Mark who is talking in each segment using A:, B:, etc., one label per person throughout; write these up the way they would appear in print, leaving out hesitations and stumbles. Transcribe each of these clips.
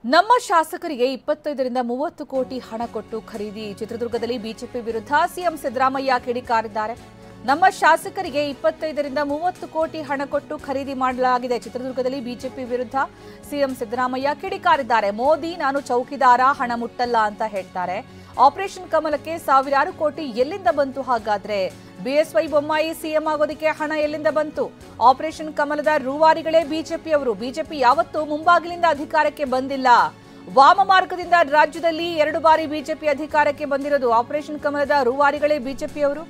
A: ನಮ್ಮ ಶಾಸಕರಿಗೆ 25ರಿಂದ 30 ಕೋಟಿ ಹಣ ಕೊಟ್ಟು ಖರೀದಿ. ಚಿತ್ರದುರ್ಗದಲ್ಲಿ ಬಿಜೆಪಿ ವಿರುದ್ಧ ಸಿಎಂ ಸಿದ್ದರಾಮಯ್ಯ ಕಿಡಿಕಾರಿದ್ದಾರೆ. ನಮ್ಮ ಶಾಸಕರಿಗೆ 25ರಿಂದ 30 ಕೋಟಿ ಹಣ ಕೊಟ್ಟು ಖರೀದಿ ಮಾಡಲಾಗಿದೆ. ಚಿತ್ರದುರ್ಗದಲ್ಲಿ ಬಿಜೆಪಿ ವಿರುದ್ಧ ಸಿಎಂ ಸಿದ್ದರಾಮಯ್ಯ ಕಿಡಿಕಾರಿದ್ದಾರೆ. ಮೋದಿ ನಾನು ಚೌಕಿದಾರ, ಹಣ ಮುಟ್ಟಲ್ಲ ಅಂತ ಹೇಳ್ತಾರೆ. ಆಪರೇಷನ್ ಕಮಲಕ್ಕೆ ಸಾವಿರಾರು ಕೋಟಿ ಎಲ್ಲಿಂದ ಬಂತು? ಹಾಗಾದ್ರೆ ಬಿಎಸ್ವೈ ಬೊಮ್ಮಾಯಿ ಸಿಎಂ ಆಗೋದಕ್ಕೆ ಹಣ ಎಲ್ಲಿಂದ ಬಂತು? ಆಪರೇಷನ್ ಕಮಲದ ರೂವಾರಿಗಳೇ ಬಿಜೆಪಿಯವರು. ಬಿಜೆಪಿ ಯಾವತ್ತೂ ಮುಂಬಾಗಿಲಿಂದ ಅಧಿಕಾರಕ್ಕೆ ಬಂದಿಲ್ಲ. ವಾಮ ಮಾರ್ಗದಿಂದ ರಾಜ್ಯದಲ್ಲಿ 2 ಬಾರಿ ಬಿಜೆಪಿ ಅಧಿಕಾರಕ್ಕೆ ಬಂದಿರೋದು. ಆಪರೇಷನ್ ಕಮಲದ ರೂವಾರಿಗಳೇ ಬಿಜೆಪಿಯವರು.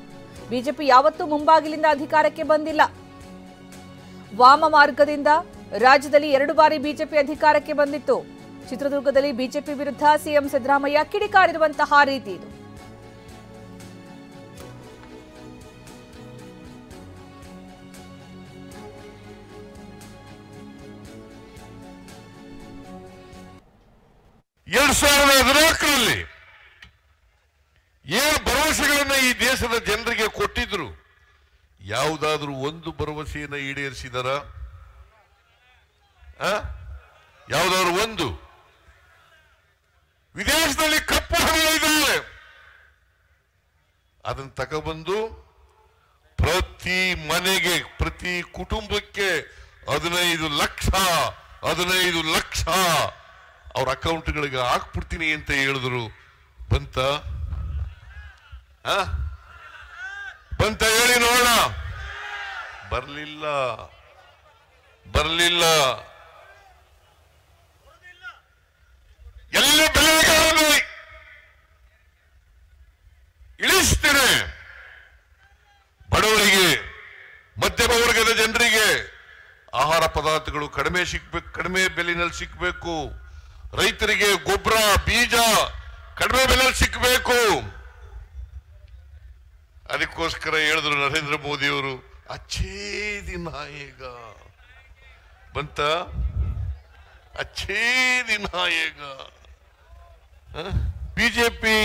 A: ಬಿಜೆಪಿ ಯಾವತ್ತೂ ಮುಂಬಾಗಿಲಿಂದ ಅಧಿಕಾರಕ್ಕೆ ಬಂದಿಲ್ಲ. ವಾಮ ಮಾರ್ಗದಿಂದ ರಾಜ್ಯದಲ್ಲಿ 2 ಬಾರಿ ಬಿಜೆಪಿ ಅಧಿಕಾರಕ್ಕೆ ಬಂದಿತ್ತು. ಚಿತ್ರದುರ್ಗದಲ್ಲಿ ಬಿಜೆಪಿ ವಿರುದ್ಧ ಸಿಎಂ ಸಿದ್ದರಾಮಯ್ಯ ಕಿಡಿಕಾರಿರುವಂತಹ ರೀತಿ ಇದು.
B: ರಲ್ಲಿ ಏನು ಭರವಸೆಗಳನ್ನ ಈ ದೇಶದ ಜನರಿಗೆ ಕೊಟ್ಟಿದ್ರು, ಯಾವುದಾದ್ರೂ ಒಂದು ಭರವಸೆಯನ್ನು ಈಡೇರಿಸಿದಾರ? ಯಾವುದಾದ್ರು ಒಂದು? ವಿದೇಶದಲ್ಲಿ ಕಪ್ಪು ಹಣ ಇದ್ದಾರೆ, ಅದನ್ನು ತಗೊಬಂದು ಪ್ರತಿ ಮನೆಗೆ, ಪ್ರತಿ ಕುಟುಂಬಕ್ಕೆ 15 ಲಕ್ಷ ಅವ್ರ ಅಕೌಂಟ್ಗಳಿಗೆ ಹಾಕ್ಬಿಡ್ತೀನಿ ಅಂತ ಹೇಳಿದ್ರು. ಬಂತ ಹೇಳಿ ನೋಡೋಣ. ಬರ್ಲಿಲ್ಲ. ಎಲ್ಲ ಬೆಲೆಗಳನ್ನು ಇಳಿಸ್ತೇನೆ. ಬಡವರಿಗೆ, ಮಧ್ಯಮ ವರ್ಗದ ಜನರಿಗೆ ಆಹಾರ ಪದಾರ್ಥಗಳು ಕಡಿಮೆ ಬೆಲೆಯಲ್ಲಿ ಸಿಕ್ಕಬೇಕು. ರೈತರಿಗೆ ಗೊಬ್ಬರ, ಬೀಜ ಕಡಿಮೆ ಬೆಲೆಯಲ್ಲಿ ಸಿಕ್ಕಬೇಕು. ಅದಕ್ಕೋಸ್ಕರ ಹೇಳಿದ್ರು ನರೇಂದ್ರ ಮೋದಿ ಅವರು, ಅಚ್ಚೇ ದಿನ ಈಗ ಬಂತ, ಅಚ್ಚೇ ದಿನ ಈಗ. ಬಿಜೆಪಿ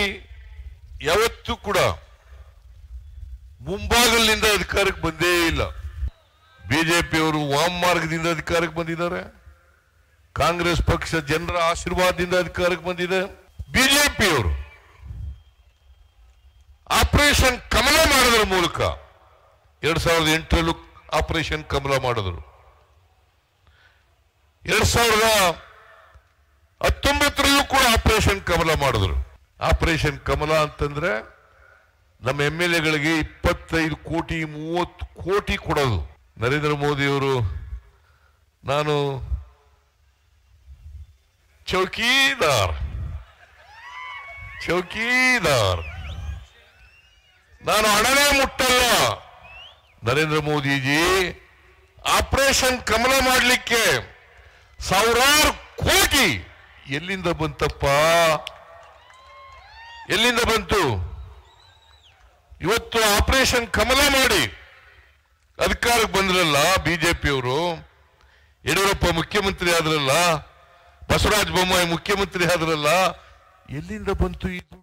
B: ಯಾವತ್ತೂ ಕೂಡ ಮುಂಬಾಗಲಿನಿಂದ ಅಧಿಕಾರಕ್ಕೆ ಬಂದೇ ಇಲ್ಲ. ಬಿಜೆಪಿಯವರು ವಾಮ ಮಾರ್ಗದಿಂದ ಅಧಿಕಾರಕ್ಕೆ ಬಂದಿದ್ದಾರೆ. ಕಾಂಗ್ರೆಸ್ ಪಕ್ಷ ಜನರ ಆಶೀರ್ವಾದದಿಂದ ಅಧಿಕಾರಕ್ಕೆ ಬಂದಿದೆ. ಬಿಜೆಪಿಯವರು ಆಪರೇಷನ್ ಕಮಲ ಮಾಡೋದ್ರ ಮೂಲಕ 2008ರಲ್ಲೂ ಆಪರೇಷನ್ ಕಮಲ ಮಾಡಿದ್ರು. 2019ರಲ್ಲೂ ಕೂಡ ಆಪರೇಷನ್ ಕಮಲ ಮಾಡಿದ್ರು. ಆಪರೇಷನ್ ಕಮಲ ಅಂತಂದ್ರೆ ನಮ್ಮ MLAಗಳಿಗೆ 25 ಕೋಟಿ 30 ಕೋಟಿ ಕೊಡೋದು. ನರೇಂದ್ರ ಮೋದಿಯವರು ನಾನು ಚೌಕಿದಾರ್, ನಾನು ಹಣನೇ ಮುಟ್ಟಲ್ಲ. ನರೇಂದ್ರ ಮೋದಿಜಿ ಆಪರೇಷನ್ ಕಮಲ ಮಾಡಲಿಕ್ಕೆ ಸಾವಿರಾರು ಕೋಟಿ ಎಲ್ಲಿಂದ ಬಂತಪ್ಪ? ಎಲ್ಲಿಂದ ಬಂತು? ಇವತ್ತು ಆಪರೇಷನ್ ಕಮಲ ಮಾಡಿ ಅಧಿಕಾರಕ್ಕೆ ಬಂದ್ರಲ್ಲ ಬಿಜೆಪಿಯವರು. ಯಡಿಯೂರಪ್ಪ ಮುಖ್ಯಮಂತ್ರಿ ಆದ್ರಲ್ಲ, ಬಸವರಾಜ ಬೊಮ್ಮಾಯಿ ಮುಖ್ಯಮಂತ್ರಿ ಆದ್ರಲ್ಲ, ಎಲ್ಲಿಂದ ಬಂತು ಇದು?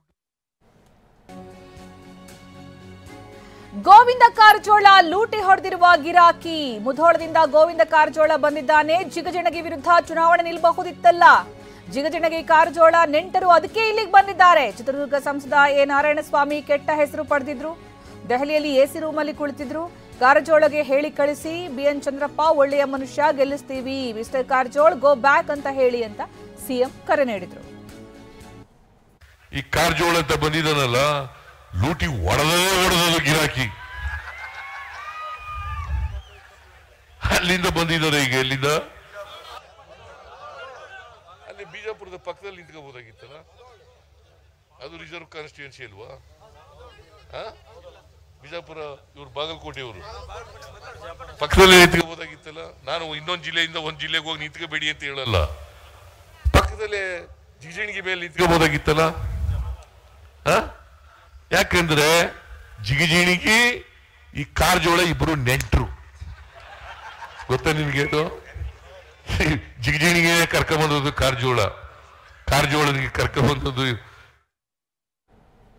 A: ಗೋವಿಂದ ಕಾರಜೋಳ ಲೂಟಿ ಹೊಡೆದಿರುವ ಗಿರಾಕಿ. ಮುಧೋಳದಿಂದ ಗೋವಿಂದ ಕಾರಜೋಳ ಬಂದಿದ್ದಾನೆ. ಜಿಗಜಿಣಗಿ ವಿರುದ್ಧ ಚುನಾವಣೆ ನಿಲ್ಲಬಹುದಿತ್ತಲ್ಲ. ಜಿಗಜಿಣಗಿ ಕಾರಜೋಳ ನೆಂಟರು ಅದಕ್ಕೆ ಇಲ್ಲಿಗೆ ಬಂದಿದ್ದಾರೆ. ಚಿತ್ರದುರ್ಗ ಸಂಸದ ಎ ನಾರಾಯಣಸ್ವಾಮಿ ಕೆಟ್ಟ ಹೆಸರು ಪಡೆದಿದ್ರು. ದೆಹಲಿಯಲ್ಲಿ ಎಸಿ ರೂಮಲ್ಲಿ ಕುಳಿತಿದ್ರು. ಕಾರಜೋಳಗೆ ಹೇಳಿ ಕಳಿಸಿ, BN ಚಂದ್ರಪ್ಪ ಒಳ್ಳೆಯ ಮನುಷ್ಯ, ಗೆಲ್ಲಿಸ್ತೀವಿ, ಮಿಸ್ಟರ್ ಕಾರಜೋಳ್ ಗೋ ಬ್ಯಾಕ್ ಅಂತ ಹೇಳಿ ಅಂತ ಸಿಎಂ ಕರೆ ನೀಡಿದ್ರು.
B: ಈ ಕಾರಜೋಳ ಅಂತ ಬಂದಿದ್ದಾನಲ್ಲ, ಲೂಟಿ ಹೊಡೆದದು ಗಿರಾಕಿ. ಅಲ್ಲಿಂದ ಬಂದಿದ್ದಾರೆ. ಈಗ ಎಲ್ಲಿಂದ? ಅಲ್ಲಿ ಬಿಜಾಪುರದ ಪಕ್ಕದಲ್ಲಿ ನಿಂತ್ಕೋಬಹುದಾಗಿತ್ತಲ್ಲ. ಅದು ರಿಸರ್ವ್ ಕಾನ್ಸ್ಟಿಟ್ಯೂನ್ಸಿ ಅಲ್ವಾ? ಬಿಜಾಪುರ ಇವ್ರು ಬಾಗಲಕೋಟೆಯವರು ಪಕ್ಕದಲ್ಲೇ ನಿಂತ್ಕೋಬಹುದಾಗಿತ್ತಲ್ಲ. ನಾನು ಇನ್ನೊಂದು ಜಿಲ್ಲೆಯಿಂದ ಒಂದು ಜಿಲ್ಲೆಗೆ ಹೋಗಿ ನಿಂತ್ಕೋಬೇಡಿ ಅಂತ ಹೇಳಲ್ಲ. ಪಕ್ಕದಲ್ಲೇ ಜಿಗಜಿಣಗಿ ಮೇಲೆ ನಿಂತ್ಕೋಬಹುದಾಗಿತ್ತಲ್ಲ. ಯಾಕಂದ್ರೆ ಜಿಗಜಿಣಗಿ ಈ ಕಾರಜೋಳ ಇಬ್ರು ನೆಂಟ್ರು. ಗೊತ್ತಾ ನಿನ್ಗೆ? ಜಿಗಜಿಣಿಗೆ ಕರ್ಕೊಂಡ್ಬಂದದ್ದು ಕಾರಜೋಳನಿಗೆ ಕರ್ಕೊಂಡ್ಬಂದದ್ದು